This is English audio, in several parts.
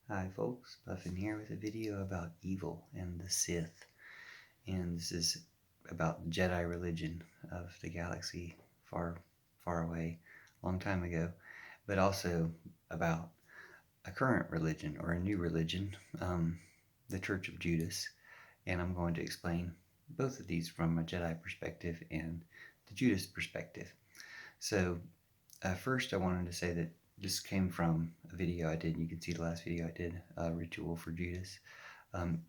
Hi folks, Buffin here with a video about evil and the Sith. And this is about the Jedi religion of the galaxy far, far away, long time ago, but also about a current religion or a new religion, the Church of Judas. And I'm going to explain both of these from a Jedi perspective and the Judas perspective. So first I wanted to say that this came from a video I did. You can see the last video I did, Ritual for Judas,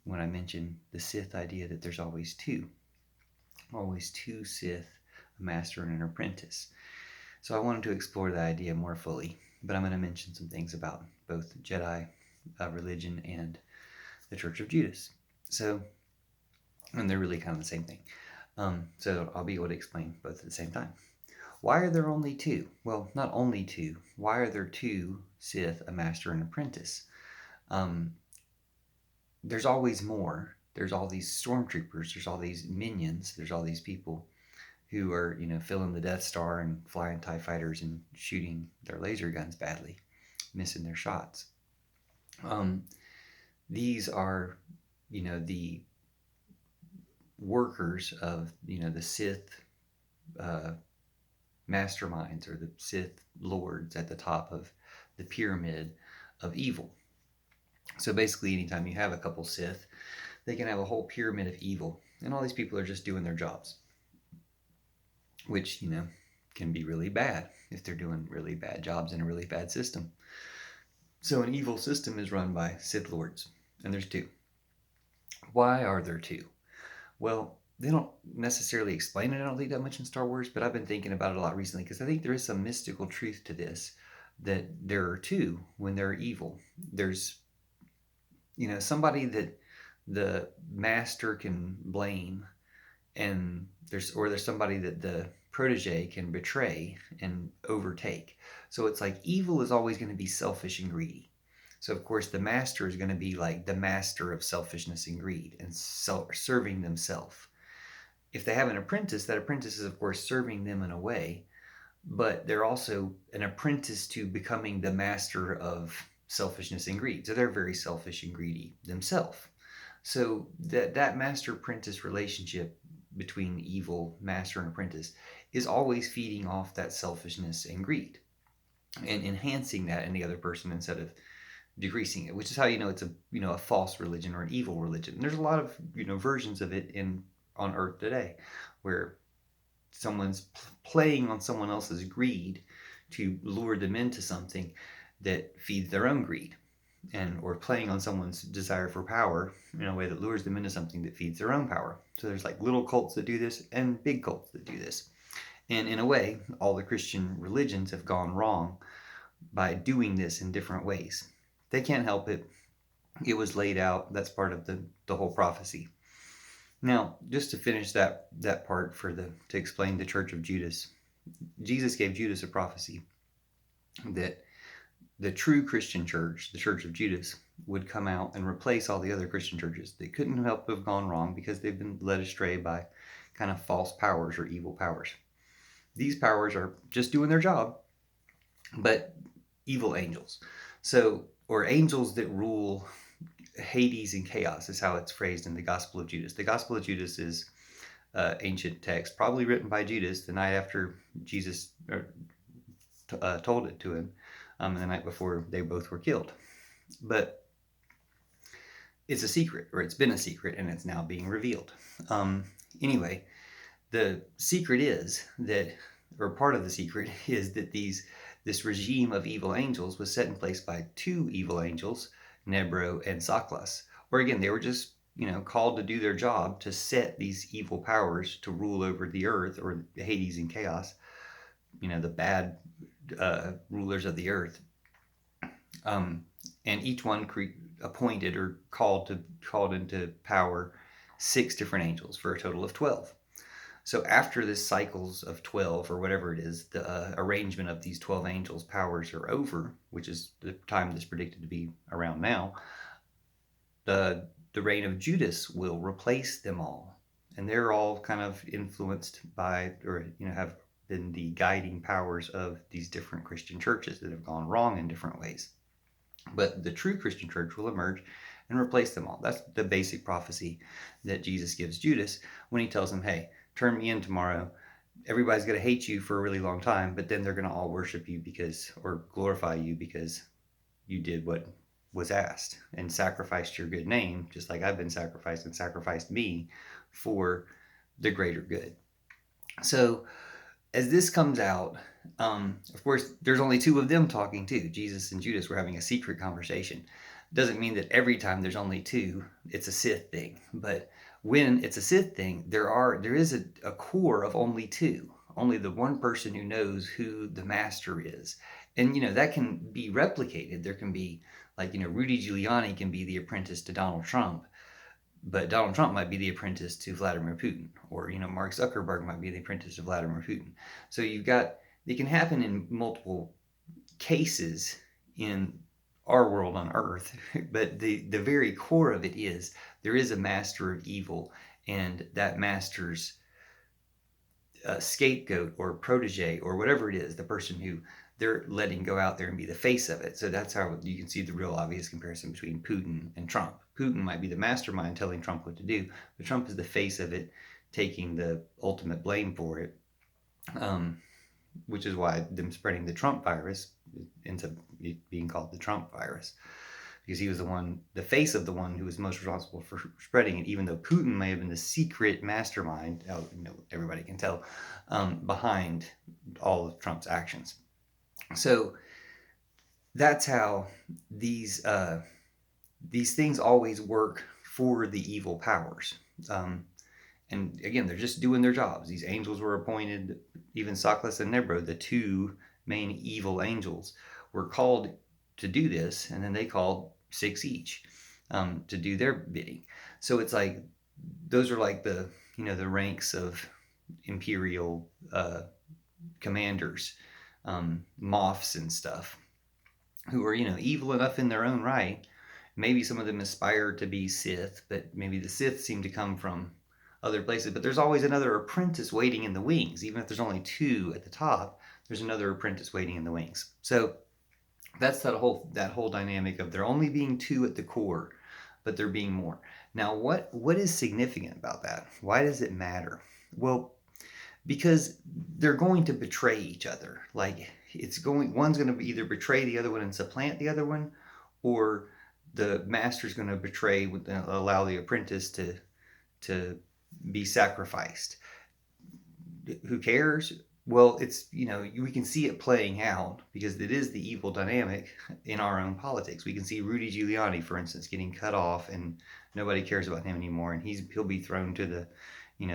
when I mentioned the Sith idea that there's always two Sith, a master and an apprentice. So I wanted to explore that idea more fully, but I'm going to mention some things about both Jedi religion and the Church of Judas. So, and they're really kind of the same thing. So I'll be able to explain both at the same time. Why are there only two? Well, not only two. Why are there two Sith, a master and apprentice? There's always more. There's all these stormtroopers. There's all these minions. There's all these people who are, filling the Death Star and flying TIE fighters and shooting their laser guns badly, missing their shots. These are, the workers of, the Sith masterminds or the Sith Lords at the top of the pyramid of evil. So basically, anytime you have a couple Sith, they can have a whole pyramid of evil, and all these people are just doing their jobs, which, can be really bad if they're doing really bad jobs in a really bad system. So an evil system is run by Sith Lords, and there's two. Why are there two? Well, they don't necessarily explain it, I don't think, that much in Star Wars, but I've been thinking about it a lot recently because I think there is some mystical truth to this, that there are two when they're evil. There's, somebody that the master can blame, and there's somebody that the protege can betray and overtake. So it's like evil is always going to be selfish and greedy. So of course the master is going to be like the master of selfishness and greed and serving themselves. If they have an apprentice, that apprentice is of course serving them in a way, but they're also an apprentice to becoming the master of selfishness and greed. So they're very selfish and greedy themselves. So that master apprentice relationship between evil master and apprentice is always feeding off that selfishness and greed and enhancing that in the other person instead of decreasing it, which is how it's a false religion or an evil religion. And there's a lot of versions of it on Earth today, where someone's playing on someone else's greed to lure them into something that feeds their own greed, or playing on someone's desire for power in a way that lures them into something that feeds their own power. So there's like little cults that do this and big cults that do this. And in a way, all the Christian religions have gone wrong by doing this in different ways. They can't help it. It was laid out. That's part of the whole prophecy. Now, just to finish that part to explain the Church of Judas, Jesus gave Judas a prophecy that the true Christian church, the Church of Judas, would come out and replace all the other Christian churches. They couldn't help have gone wrong because they've been led astray by kind of false powers or evil powers. These powers are just doing their job, but evil angels. So, or angels that rule Hades and chaos is how it's phrased in the Gospel of Judas. The Gospel of Judas is ancient text, probably written by Judas the night after Jesus told it to him, and the night before they both were killed. But it's a secret, or it's been a secret, and it's now being revealed. Anyway, the secret is that, or part of the secret is that this regime of evil angels was set in place by two evil angels, Nebro and Saklas. Or again, they were just called to do their job to set these evil powers to rule over the earth, or Hades and chaos, the bad rulers of the earth. And each one appointed or called into power 6 different angels for a total of 12. So after this cycles of 12, or whatever it is, the arrangement of these 12 angels' powers are over, which is the time that's predicted to be around now, the reign of Judas will replace them all. And they're all kind of influenced by, or have been the guiding powers of these different Christian churches that have gone wrong in different ways. But the true Christian church will emerge and replace them all. That's the basic prophecy that Jesus gives Judas when he tells him, hey, turn me in tomorrow. Everybody's going to hate you for a really long time, but then they're going to all worship you or glorify you because you did what was asked and sacrificed your good name, just like I've been sacrificed and sacrificed me for the greater good. So as this comes out, of course, there's only two of them talking too. Jesus and Judas were having a secret conversation. Doesn't mean that every time there's only two, it's a Sith thing. But when it's a Sith thing, there is a core of only two. Only the one person who knows who the master is. And, that can be replicated. There can be, Rudy Giuliani can be the apprentice to Donald Trump, but Donald Trump might be the apprentice to Vladimir Putin, or Mark Zuckerberg might be the apprentice to Vladimir Putin. So it can happen in multiple cases in our world on Earth, but the very core of it is there is a master of evil, and that master's scapegoat or protege or whatever it is, the person who they're letting go out there and be the face of it. So that's how you can see the real obvious comparison between Putin and Trump. Putin might be the mastermind telling Trump what to do, but Trump is the face of it, taking the ultimate blame for it, which is why them spreading the Trump virus ends up being called the Trump virus, because he was the face of the one who was most responsible for spreading it, even though Putin may have been the secret mastermind, everybody can tell, behind all of Trump's actions. So that's how these things always work for the evil powers. And again, they're just doing their jobs. These angels were appointed, even Saklas and Nebro, the two main evil angels, were called to do this, and then they called 6 each to do their bidding. So it's like those are like the ranks of imperial commanders, moths and stuff, who are evil enough in their own right. Maybe some of them aspire to be Sith, but maybe the Sith seem to come from other places. But there's always another apprentice waiting in the wings. Even if there's only 2 at the top, there's another apprentice waiting in the wings. So that's that whole dynamic of there only being 2 at the core, but there being more. Now, what is significant about that? Why does it matter? Well, because they're going to betray each other. Like one's going to either betray the other one and supplant the other one, or the master's going to betray, allow the apprentice to be sacrificed. Who cares? Well, it's, we can see it playing out because it is the evil dynamic in our own politics. We can see Rudy Giuliani, for instance, getting cut off and nobody cares about him anymore. And he'll be thrown to the,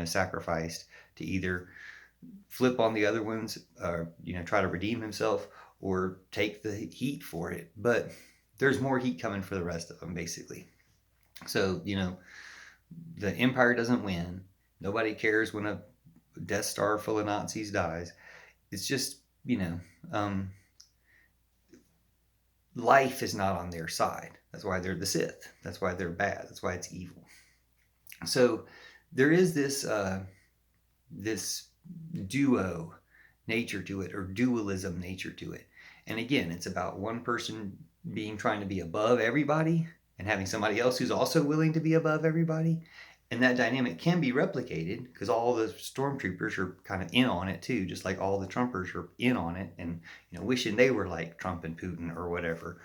sacrificed to either flip on the other ones, or, try to redeem himself or take the heat for it. But there's more heat coming for the rest of them, basically. So, the Empire doesn't win. Nobody cares when a Death Star full of Nazis dies. It's just, life is not on their side. That's why they're the Sith. That's why they're bad. That's why it's evil. So there is this duo nature to it, or dualism nature to it. And again, it's about one person trying to be above everybody and having somebody else who's also willing to be above everybody. And that dynamic can be replicated because all the stormtroopers are kind of in on it too, just like all the Trumpers are in on it and wishing they were like Trump and Putin or whatever.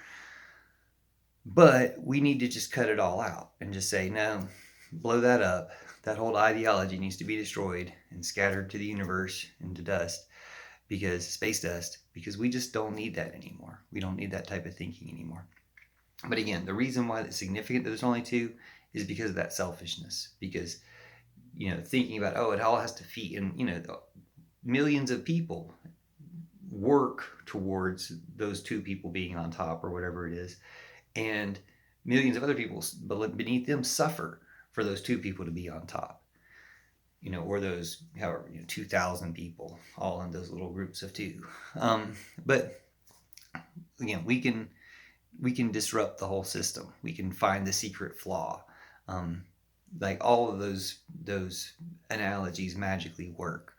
But we need to just cut it all out and just say, no, blow that up. That whole ideology needs to be destroyed and scattered to the universe into dust, space dust, because we just don't need that anymore. We don't need that type of thinking anymore. But again, the reason why it's significant that there's only 2 is because of that selfishness. Because, thinking about, it all has to feed, and, millions of people work towards those 2 people being on top or whatever it is. And millions of other people beneath them suffer for those 2 people to be on top. Or those, 2,000 people all in those little groups of 2. But again, we can disrupt the whole system. We can find the secret flaw. Like all of those analogies magically work.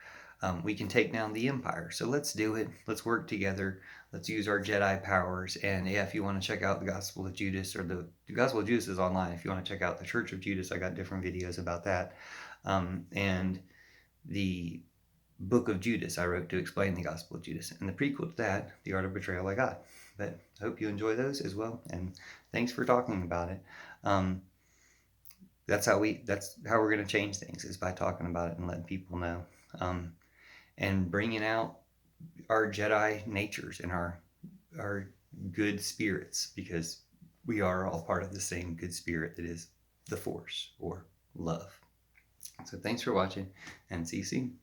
We can take down the Empire. So let's do it. Let's work together. Let's use our Jedi powers. And yeah, if you want to check out the Gospel of Judas, or the Gospel of Judas is online. If you want to check out the Church of Judas, I got different videos about that. And the Book of Judas I wrote to explain the Gospel of Judas. And the prequel to that, The Art of Betrayal I Got. But I hope you enjoy those as well. And thanks for talking about it. That's how we're going to change things, is by talking about it and letting people know. And bringing out our Jedi natures and our good spirits, because we are all part of the same good spirit that is the Force, or love. So thanks for watching, and see you soon.